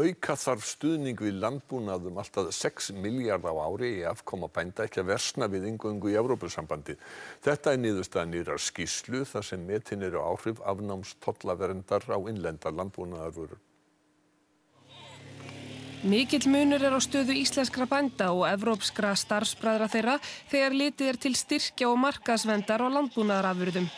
Auka þarf stuðning við landbúnað allt að 6 milljarða á ári í afkoma bænda ekki að versna við inngöngu í Evrópusambandið. Þetta er niðurstaða nýrrar skýrslu þar sem metin eru áhrif afnáms tollaverndar á innlendar landbúnaðarvörur. Mikill munur er á stöðu íslenskra bænda og evrópskra starfsbræðra þeirra þegar litið er til styrkja og markaðsverndar á landbúnaðarafurðum.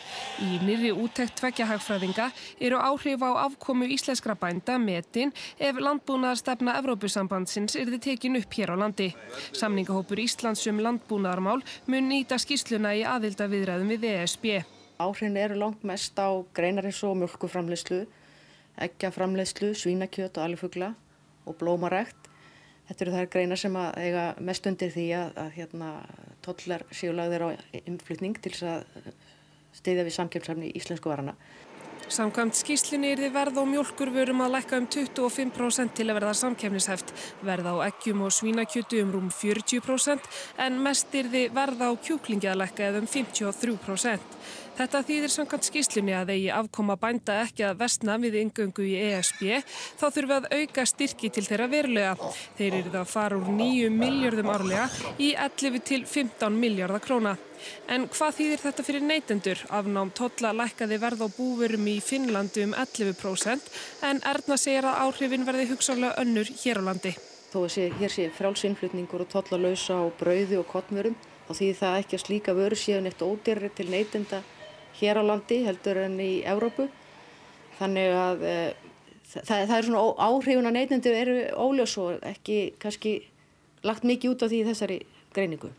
Í nýrri úttekt tveggja hagfræðinga eru áhrif á afkomu íslenskra bænda metin ef landbúnaðarstefna Evrópusambandsins yrði tekin upp hér á landi. Samningahópur Íslands landbúnaðarmál mun nýta skýrsluna í aðildarviðræðum við ESB. Áhrifin eru langmest á greinar eins og mjólkurframleiðslu, eggjaframleiðslu, svínakjöt og alifugla og blómarækt. Þetta eru þær greinar sem eiga mest undir því að tollar séu lagðir á innflutning til þess að styðja við samkeppnishæfni íslensku varana. Samkvæmt skýrslunni yrði verð á mjólkurvörum að lækka 25% til að verða samkeppnishæft, verð á eggjum og svínakjöti rúm 40% en mest yrði verð á kjúklingi að lækka 53%. Þetta þýðir samkvæmt skýrslunni að eigi afkoma bænda ekki að versna við inngöngu í ESB, þá þurfi að auka styrki til þeirra verulega. Þeir yrðu að fara úr 9 milljörðum árlega í 11 til 15 milljarða króna. En hvað þýðir þetta fyrir neytendur? Afnám tolla lækkaði verð á búvörum í Finnlandi 11% en Erna segir að áhrifin verði hugsanlega önnur hér á landi. Þó að hér sé frjáls innflutningur og tollalausa á brauði og kornvörum, þá þýðir það ekki að slíka vörur séu neitt ódýrari til neytenda hér á landi heldur en í Evrópu. Þannig að það er svona áhrifin að neytendur eru óljós og ekki kannski lagt mikið út á því í þessari greiningu.